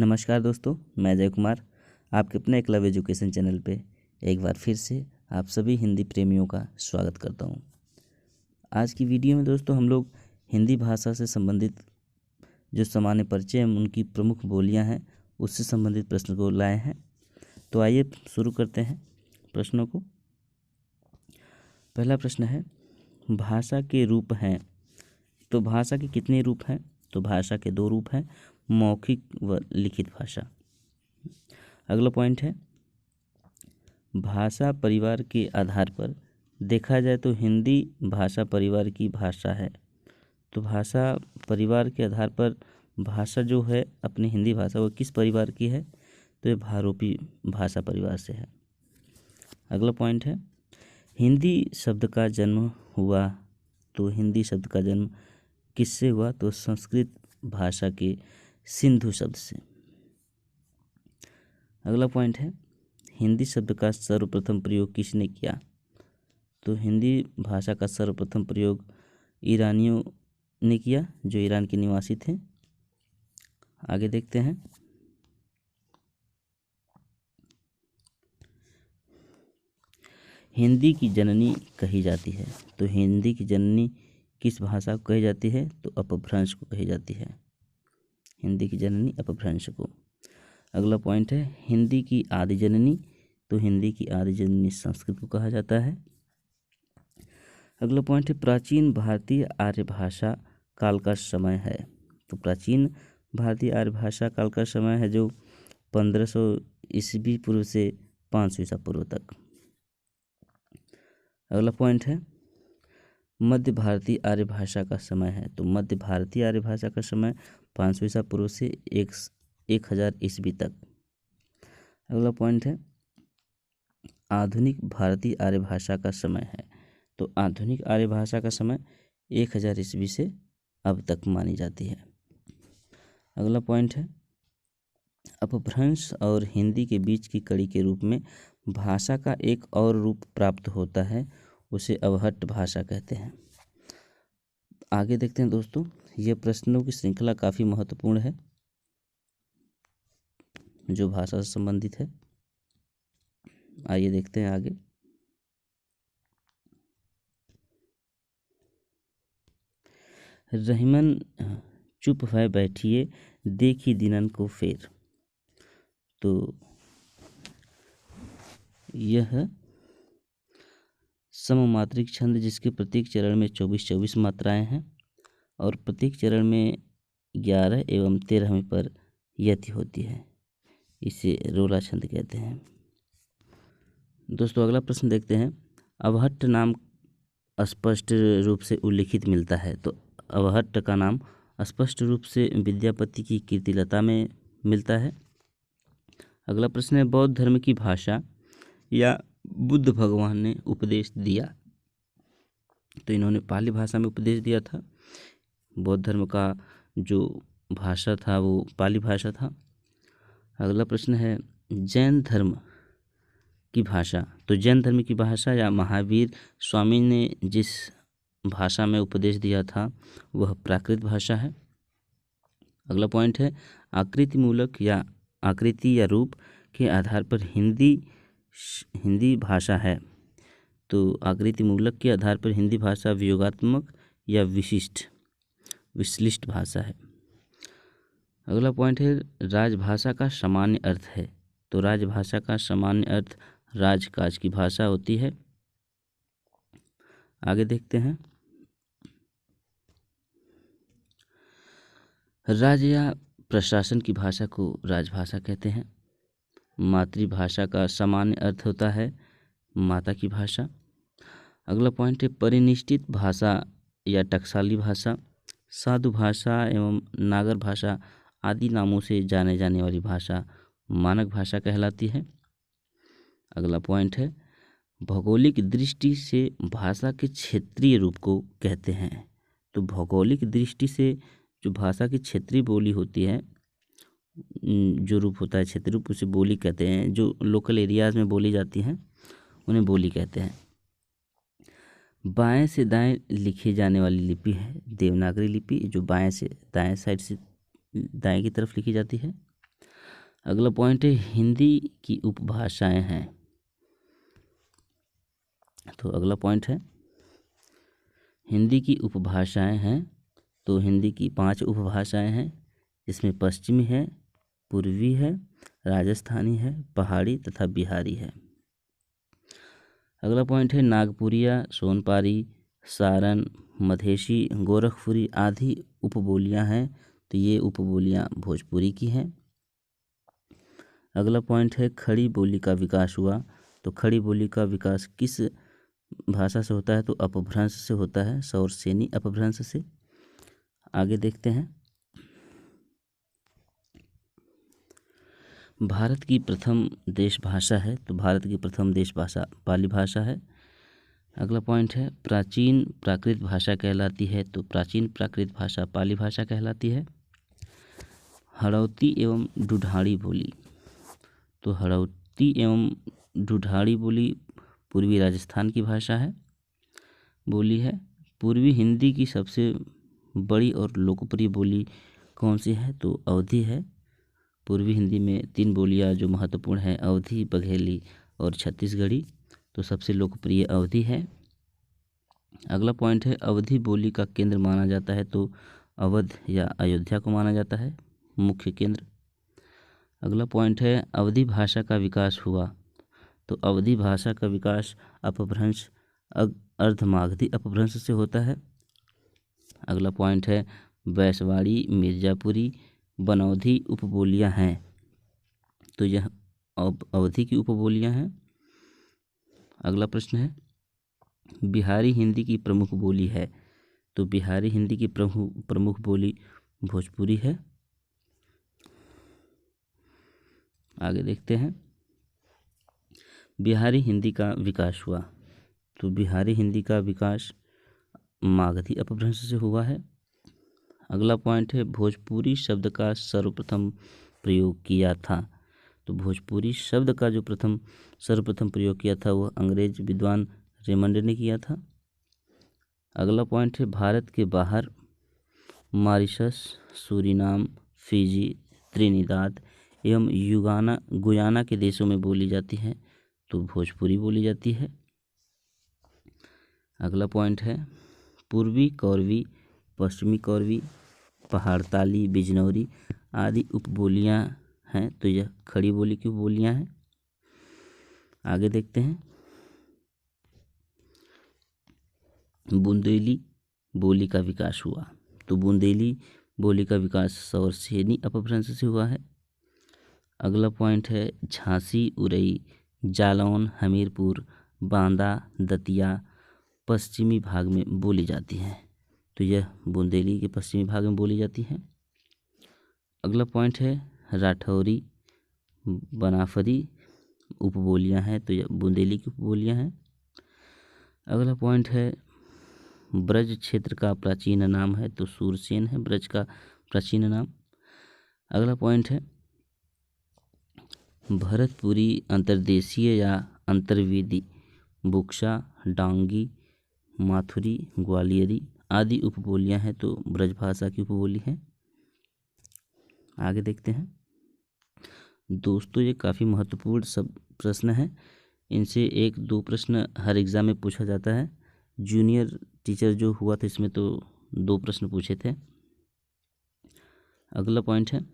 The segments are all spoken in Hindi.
नमस्कार दोस्तों, मैं अजय कुमार आपके अपने एकलव्य एजुकेशन चैनल पे एक बार फिर से आप सभी हिंदी प्रेमियों का स्वागत करता हूँ। आज की वीडियो में दोस्तों हम लोग हिंदी भाषा से संबंधित जो सामान्य परिचय हैं, उनकी प्रमुख बोलियां हैं, उससे संबंधित प्रश्न को लाए हैं। तो आइए शुरू करते हैं प्रश्नों को। पहला प्रश्न है, भाषा के रूप हैं। तो भाषा के कितने रूप हैं? तो भाषा के 2 रूप हैं, मौखिक व लिखित भाषा। अगला पॉइंट है, भाषा परिवार के आधार पर देखा जाए तो हिंदी भाषा परिवार की भाषा है। तो भाषा परिवार के आधार पर भाषा जो है अपनी हिंदी भाषा, वो किस परिवार की है? तो ये भारोपी भाषा परिवार से है। अगला पॉइंट है, हिंदी शब्द का जन्म हुआ। तो हिंदी शब्द का जन्म किससे हुआ? तो संस्कृत भाषा के सिंधु शब्द से। अगला पॉइंट है, हिंदी शब्द का सर्वप्रथम प्रयोग किसने किया? तो हिंदी भाषा का सर्वप्रथम प्रयोग ईरानियों ने किया, जो ईरान के निवासी थे। आगे देखते हैं, हिंदी की जननी कही जाती है। तो हिंदी की जननी किस भाषा को कही जाती है? तो अपभ्रंश को कही जाती है। हिंदी की जननी अपभ्रंश को। अगला पॉइंट है, हिंदी की आदि जननी। तो हिंदी की आदि जननी संस्कृत को कहा जाता है। अगला पॉइंट है, प्राचीन भारतीय आर्य भाषा काल का समय है। तो प्राचीन भारतीय आर्य भाषा काल का समय है जो 1500 ईस्वी पूर्व से 500 ईसा पूर्व तक। अगला पॉइंट है, मध्य भारतीय आर्य भाषा का समय है। तो मध्य भारतीय आर्य भाषा का समय 500 ईसा पूर्व से 1000 ईस्वी तक। अगला पॉइंट है, आधुनिक भारतीय आर्य भाषा का समय है। तो आधुनिक आर्य भाषा का समय 1000 ईस्वी से अब तक मानी जाती है। अगला पॉइंट है, अपभ्रंश और हिंदी के बीच की कड़ी के रूप में भाषा का एक और रूप प्राप्त होता है, उसे अवहट्ट भाषा कहते हैं। आगे देखते हैं दोस्तों, यह प्रश्नों की श्रृंखला काफ़ी महत्वपूर्ण है जो भाषा से संबंधित है। आइए देखते हैं आगे। रहीमन चुप है बैठिए, देखी दिनन को फेर। तो यह सममात्रिक छंद जिसके प्रत्येक चरण में 24 मात्राएं हैं और प्रत्येक चरण में 11 एवं 13वें पर यति होती है, इसे रोला छंद कहते हैं। दोस्तों अगला प्रश्न देखते हैं, अवहट्ट नाम स्पष्ट रूप से उल्लिखित मिलता है। तो अवहट्ट का नाम स्पष्ट रूप से विद्यापति की कीर्तिलता में मिलता है। अगला प्रश्न है, बौद्ध धर्म की भाषा या बुद्ध भगवान ने उपदेश दिया? तो इन्होंने पाली भाषा में उपदेश दिया था। बौद्ध धर्म का जो भाषा था वो पाली भाषा था। अगला प्रश्न है, जैन धर्म की भाषा। तो जैन धर्म की भाषा या महावीर स्वामी ने जिस भाषा में उपदेश दिया था वह प्राकृत भाषा है। अगला पॉइंट है, आकृति या रूप के आधार पर हिंदी भाषा है। तो आकृति मूलक के आधार पर हिंदी भाषा वियोगात्मक या विश्लिष्ट भाषा है। अगला पॉइंट है, राजभाषा का सामान्य अर्थ है। तो राजभाषा का सामान्य अर्थ राजकाज की भाषा होती है। आगे देखते हैं, राज्य या प्रशासन की भाषा को राजभाषा कहते हैं। मातृभाषा का सामान्य अर्थ होता है माता की भाषा। अगला पॉइंट है, परिनिष्ठित भाषा या टकसाली भाषा, साधु भाषा एवं नागर भाषा आदि नामों से जाने जाने वाली भाषा मानक भाषा कहलाती है। अगला पॉइंट है, भौगोलिक दृष्टि से भाषा के क्षेत्रीय रूप को कहते हैं। तो भौगोलिक दृष्टि से जो भाषा की क्षेत्रीय बोली होती है, जो रूप होता है क्षेत्रीय रूप, उसे बोली कहते हैं। जो लोकल एरियाज में बोली जाती हैं उन्हें बोली कहते हैं। बाएं से दाएं लिखे जाने वाली लिपि है देवनागरी लिपि, जो बाएं से दाएं साइड से दाएं की तरफ लिखी जाती है। अगला पॉइंट है हिंदी की उपभाषाएं हैं। तो अगला पॉइंट है हिंदी की उपभाषाएं हैं। तो हिंदी की 5 उपभाषाएं हैं, इसमें पश्चिमी है, पूर्वी है, राजस्थानी है, पहाड़ी तथा बिहारी है। अगला पॉइंट है नागपुरिया, सोनपारी, सारन, मधेशी, गोरखपुरी आदि उपबोलियां हैं। तो ये उपबोलियां भोजपुरी की हैं। अगला पॉइंट है खड़ी बोली का विकास हुआ। तो खड़ी बोली का विकास किस भाषा से होता है? तो अपभ्रंश से होता है, सौरसेनी अपभ्रंश से। आगे देखते हैं भारत की प्रथम देश भाषा है। तो भारत की प्रथम देश भाषा पाली भाषा है। अगला पॉइंट है प्राचीन प्राकृत भाषा कहलाती है। तो प्राचीन प्राकृत भाषा पाली भाषा कहलाती है। हड़ौती एवं ढूढ़ाड़ी बोली। तो हड़ौती एवं ढूढ़ाड़ी बोली पूर्वी राजस्थान की भाषा है, बोली है। पूर्वी हिंदी की सबसे बड़ी और लोकप्रिय बोली कौन सी है? तो अवधी है। पूर्वी हिंदी में 3 बोलियां जो महत्वपूर्ण हैं, अवधी, बघेली और छत्तीसगढ़ी। तो सबसे लोकप्रिय अवधी है। अगला पॉइंट है अवधी बोली का केंद्र माना जाता है। तो अवध या अयोध्या को माना जाता है मुख्य केंद्र। अगला पॉइंट है अवधी भाषा का विकास हुआ। तो अवधी भाषा का विकास अपभ्रंश अर्धमागधी अपभ्रंश से होता है। अगला पॉइंट है बैसवाड़ी, मिर्जापुरी, बनौधी उपबोलियां हैं। तो यह अवधी की उपबोलियां हैं। अगला प्रश्न है बिहारी हिंदी की प्रमुख बोली है। तो बिहारी हिंदी की प्रमुख बोली भोजपुरी है। आगे देखते हैं बिहारी हिंदी का विकास हुआ। तो बिहारी हिंदी का विकास मागधी अपभ्रंश से हुआ है। अगला पॉइंट है भोजपुरी शब्द का सर्वप्रथम प्रयोग किया था। तो भोजपुरी शब्द का जो सर्वप्रथम प्रयोग किया था वह अंग्रेज विद्वान रेमंड ने किया था। अगला पॉइंट है भारत के बाहर मॉरिशस, सूरीनाम, फिजी, त्रिनिदाद एवं गुयाना के देशों में बोली जाती है। तो भोजपुरी बोली जाती है। अगला पॉइंट है पूर्वी कौरवी, पश्चिमी कौरवी, पहाड़ताली, बिजनौरी आदि उपबोलियां हैं। तो यह खड़ी बोली की उपबोलियां हैं। आगे देखते हैं बुंदेली बोली का विकास हुआ। तो बुंदेली बोली का विकास सौरसेनी अपभ्रंश से हुआ है। अगला पॉइंट है झांसी, उरई, जालौन, हमीरपुर, बांदा, दतिया पश्चिमी भाग में बोली जाती है। तो यह बुंदेली के पश्चिमी भाग में बोली जाती है। अगला पॉइंट है राठौरी, बनाफरी उपबोलियां हैं। तो यह बुंदेली की उपबोलियां हैं। अगला पॉइंट है ब्रज क्षेत्र का प्राचीन नाम है। तो सूरसेन है ब्रज का प्राचीन नाम। अगला पॉइंट है भरतपुरी अंतर्देशीय या अंतर्वेदी, बुक्शा, डांगी, माथुरी, ग्वालियरी आदि उपबोलियां हैं। तो ब्रज भाषा की उपबोली है। आगे देखते हैं दोस्तों ये काफ़ी महत्वपूर्ण सब प्रश्न हैं। इनसे 1-2 प्रश्न हर एग्ज़ाम में पूछा जाता है। जूनियर टीचर जो हुआ था इसमें तो 2 प्रश्न पूछे थे। अगला पॉइंट है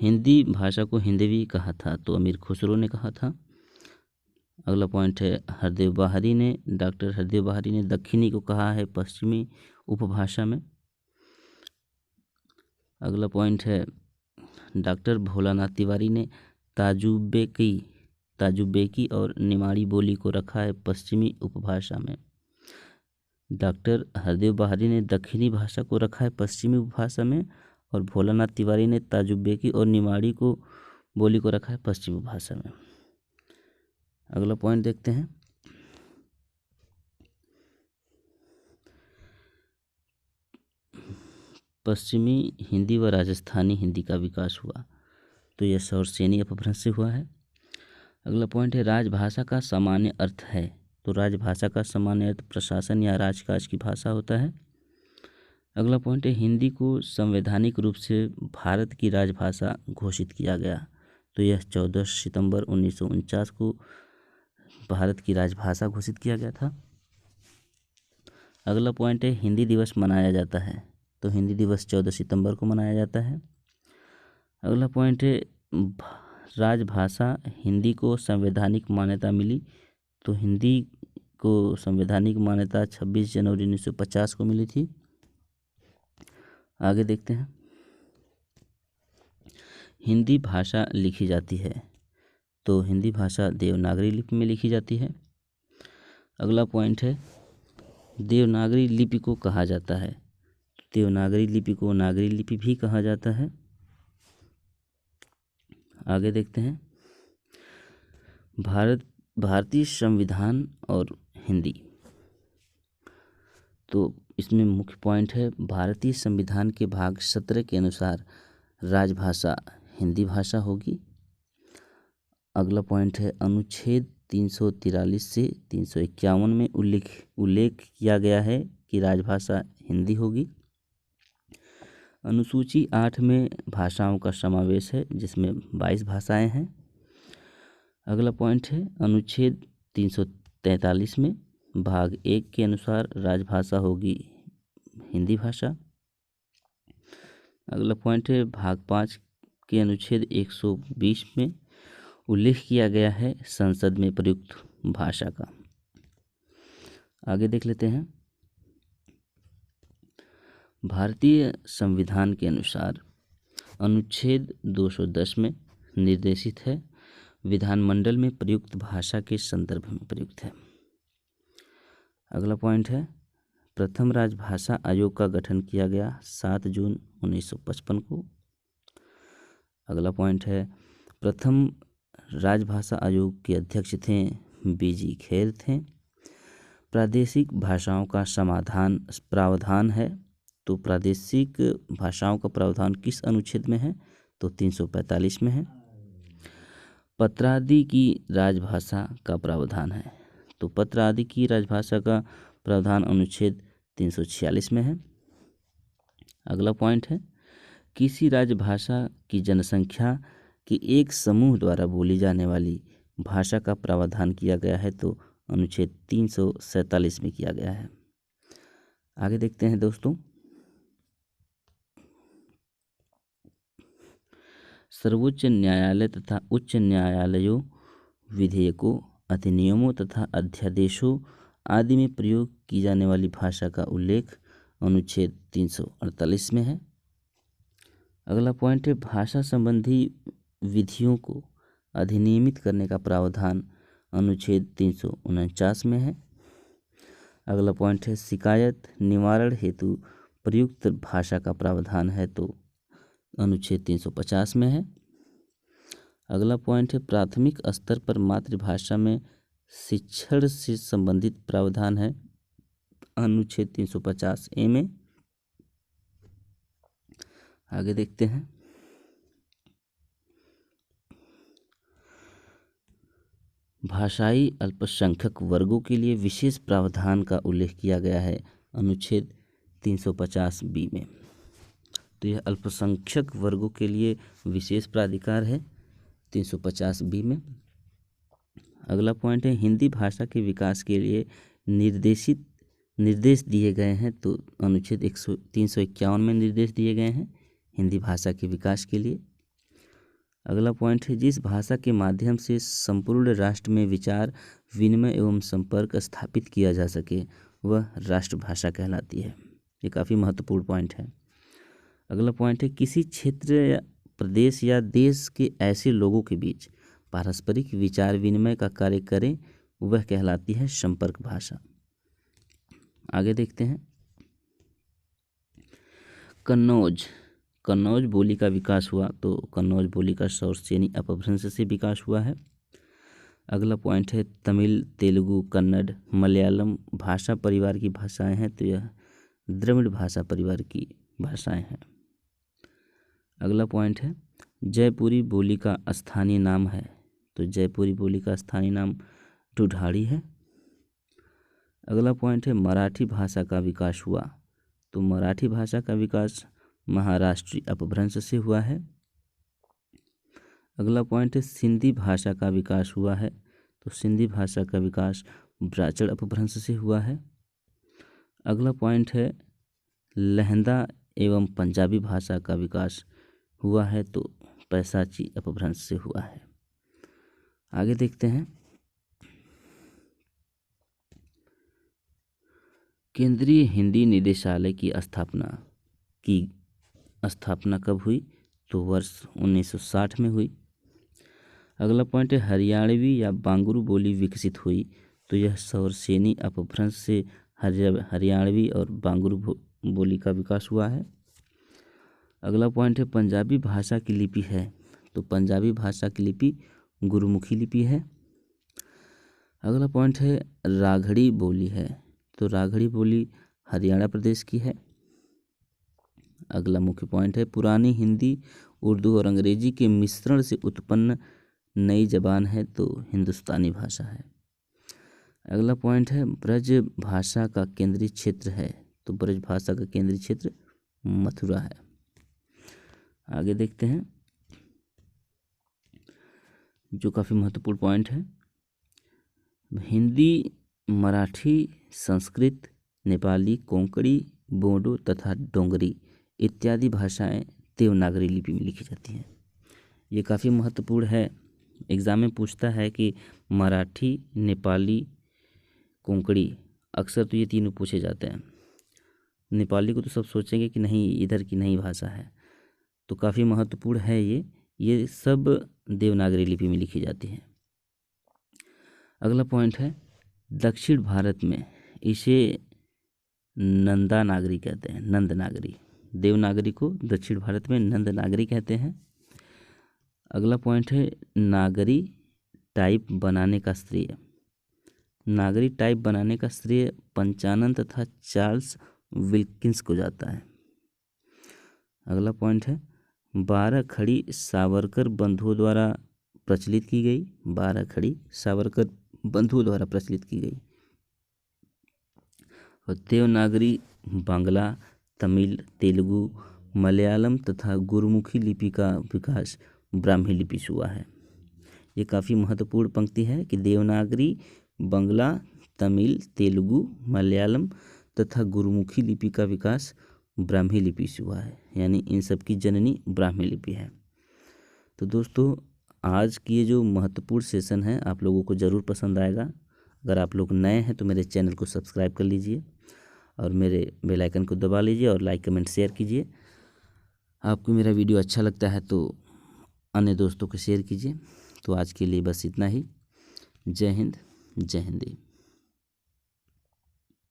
हिंदी भाषा को हिंदवी कहा था। तो अमीर खुसरो ने कहा था। अगला पॉइंट है डॉक्टर हरदेव बहारी ने दक्षिणी को कहा है पश्चिमी उपभाषा में। अगला पॉइंट है डॉक्टर भोलानाथ तिवारी ने ताजुबेकी और निमाड़ी बोली को रखा है पश्चिमी उपभाषा में। डॉक्टर हरदेव बहारी ने दक्षिणी भाषा को रखा है पश्चिमी उपभाषा में और भोलानाथ तिवारी ने ताजुबेकी और निमाड़ी को बोली को रखा है पश्चिमी भाषा में। अगला पॉइंट देखते हैं पश्चिमी हिंदी व राजस्थानी हिंदी का विकास हुआ। तो यह सौरसेनी अपभ्रंश से हुआ है। अगला पॉइंट है राजभाषा का सामान्य अर्थ है। तो राजभाषा का सामान्य अर्थ प्रशासन या राजकाज की भाषा होता है। अगला पॉइंट है हिंदी को संवैधानिक रूप से भारत की राजभाषा घोषित किया गया। तो यह 14 सितंबर 1949 को भारत की राजभाषा घोषित किया गया था। अगला पॉइंट है हिंदी दिवस मनाया जाता है। तो हिंदी दिवस 14 सितंबर को मनाया जाता है। अगला पॉइंट है राजभाषा हिंदी को संवैधानिक मान्यता मिली। तो हिंदी को संवैधानिक मान्यता 26 जनवरी 1950 को मिली थी। आगे देखते हैं हिंदी भाषा लिखी जाती है। तो हिंदी भाषा देवनागरी लिपि में लिखी जाती है। अगला पॉइंट है देवनागरी लिपि को कहा जाता है। देवनागरी लिपि को नागरी लिपि भी कहा जाता है। आगे देखते हैं भारतीय संविधान और हिंदी। तो इसमें मुख्य पॉइंट है भारतीय संविधान के भाग 17 के अनुसार राजभाषा हिंदी भाषा होगी। अगला पॉइंट है अनुच्छेद 343 से 351 में उल्लेख किया गया है कि राजभाषा हिंदी होगी। अनुसूची 8 में भाषाओं का समावेश है जिसमें 22 भाषाएं हैं। अगला पॉइंट है अनुच्छेद 343 में भाग 1 के अनुसार राजभाषा होगी हिंदी भाषा। अगला पॉइंट है भाग 5 के अनुच्छेद 120 में उल्लेख किया गया है संसद में प्रयुक्त भाषा का। आगे देख लेते हैं भारतीय संविधान के अनुसार अनुच्छेद 210 में निर्देशित है विधानमंडल में प्रयुक्त भाषा के संदर्भ में प्रयुक्त है। अगला पॉइंट है प्रथम राजभाषा आयोग का गठन किया गया 7 जून 1955 को। अगला पॉइंट है प्रथम राजभाषा आयोग के अध्यक्ष थे बीजी खेर थे। प्रादेशिक भाषाओं का प्रावधान है। तो प्रादेशिक भाषाओं का प्रावधान किस अनुच्छेद में है? तो 345 में है। पत्रादि की राजभाषा का प्रावधान है। तो पत्र आदि की राजभाषा का प्रावधान अनुच्छेद 346 में है। अगला पॉइंट है किसी राजभाषा की जनसंख्या के एक समूह द्वारा बोली जाने वाली भाषा का प्रावधान किया गया है। तो अनुच्छेद 347 में किया गया है। आगे देखते हैं दोस्तों सर्वोच्च न्यायालय तथा उच्च न्यायालयों विधेयकों अधिनियमों तथा अध्यादेशों आदि में प्रयोग की जाने वाली भाषा का उल्लेख अनुच्छेद 348 में है। अगला पॉइंट है भाषा संबंधी विधियों को अधिनियमित करने का प्रावधान अनुच्छेद 349 में है। अगला पॉइंट है शिकायत निवारण हेतु प्रयुक्त भाषा का प्रावधान है। तो अनुच्छेद 350 में है। अगला पॉइंट है प्राथमिक स्तर पर मातृभाषा में शिक्षण से संबंधित प्रावधान है अनुच्छेद 350A में। आगे देखते हैं भाषाई अल्पसंख्यक वर्गों के लिए विशेष प्रावधान का उल्लेख किया गया है अनुच्छेद 350B में। तो यह अल्पसंख्यक वर्गों के लिए विशेष प्राधिकार है 350B में। अगला पॉइंट है हिंदी भाषा के विकास के लिए निर्देश दिए गए हैं। तो अनुच्छेद 351 में निर्देश दिए गए हैं हिंदी भाषा के विकास के लिए। अगला पॉइंट है जिस भाषा के माध्यम से संपूर्ण राष्ट्र में विचार विनिमय एवं संपर्क स्थापित किया जा सके वह राष्ट्रभाषा कहलाती है। ये काफ़ी महत्वपूर्ण पॉइंट है। अगला पॉइंट है किसी क्षेत्र या प्रदेश या देश के ऐसे लोगों के बीच पारस्परिक विचार विनिमय का कार्य करें वह कहलाती है संपर्क भाषा। आगे देखते हैं कन्नौज बोली का विकास हुआ। तो कन्नौज बोली का शौरसेनी अपभ्रंश से विकास हुआ है। अगला पॉइंट है तमिल तेलुगु कन्नड़ मलयालम भाषा परिवार की भाषाएं हैं। तो यह द्रविड़ भाषा परिवार की भाषाएं हैं। अगला पॉइंट है जयपुरी बोली का स्थानीय नाम है। तो जयपुरी बोली का स्थानीय नाम ढूढ़ाड़ी है। अगला पॉइंट है मराठी भाषा का विकास हुआ। तो मराठी भाषा का विकास महाराष्ट्रीय अपभ्रंश से हुआ है। अगला पॉइंट है सिंधी भाषा का विकास हुआ है, तो सिंधी भाषा का विकास ब्राह्मण अपभ्रंश से हुआ है। अगला पॉइंट है लहंदा एवं पंजाबी भाषा का विकास हुआ है, तो पैसाची अपभ्रंश से हुआ है। आगे देखते हैं केंद्रीय हिंदी निदेशालय की स्थापना कब हुई, तो वर्ष 1960 में हुई। अगला पॉइंट है हरियाणवी या बांगरू बोली विकसित हुई, तो यह सौरसेनी अपभ्रंश से हरियाणवी और बांगरू बोली का विकास हुआ है। अगला पॉइंट है पंजाबी भाषा की लिपि है, तो पंजाबी भाषा की लिपि गुरुमुखी लिपि है। अगला पॉइंट है राघड़ी बोली है, तो राघड़ी बोली हरियाणा प्रदेश की है। अगला मुख्य पॉइंट है पुरानी हिंदी, उर्दू और अंग्रेजी के मिश्रण से उत्पन्न नई जबान है, तो हिंदुस्तानी भाषा है। अगला पॉइंट है ब्रज भाषा का केंद्रीय क्षेत्र है, तो ब्रज भाषा का केंद्रीय क्षेत्र मथुरा है। आगे देखते हैं जो काफ़ी महत्वपूर्ण पॉइंट है, हिंदी, मराठी, संस्कृत, नेपाली, कोंकणी, बोडो तथा डोंगरी इत्यादि भाषाएं देवनागरी लिपि में लिखी जाती हैं। ये काफ़ी महत्वपूर्ण है। एग्ज़ाम में पूछता है कि मराठी, नेपाली, कोंकणी, अक्सर तो ये तीनों पूछे जाते हैं। नेपाली को तो सब सोचेंगे कि नहीं इधर की नई भाषा है, तो काफ़ी महत्वपूर्ण है ये सब देवनागरी लिपि में लिखी जाती है। अगला पॉइंट है दक्षिण भारत में इसे नंदा नागरी कहते हैं, नंद नागरी। देवनागरी को दक्षिण भारत में नंद नागरी कहते हैं। अगला पॉइंट है नागरी टाइप बनाने का श्रेय। नागरी टाइप बनाने का श्रेय पंचानन तथा चार्ल्स विल्किंस को जाता है। अगला पॉइंट है 12 खड़ी सावरकर बंधुओं द्वारा प्रचलित की गई। 12 खड़ी सावरकर बंधुओं द्वारा प्रचलित की गई। और देवनागरी बांग्ला, तमिल, तेलुगु, मलयालम तथा गुरुमुखी लिपि का विकास ब्राह्मी लिपि से हुआ है। ये काफ़ी महत्वपूर्ण पंक्ति है कि देवनागरी, बांग्ला, तमिल, तेलुगु, मलयालम तथा गुरुमुखी लिपि का विकास ब्राह्मी लिपि से हुआ है, यानी इन सब की जननी ब्राह्मी लिपि है। तो दोस्तों आज की ये जो महत्वपूर्ण सेशन है आप लोगों को ज़रूर पसंद आएगा। अगर आप लोग नए हैं तो मेरे चैनल को सब्सक्राइब कर लीजिए और मेरे बेल आइकन को दबा लीजिए और लाइक कमेंट शेयर कीजिए। आपको मेरा वीडियो अच्छा लगता है तो अन्य दोस्तों को शेयर कीजिए। तो आज के लिए बस इतना ही। जय हिंद, जय हिंदी।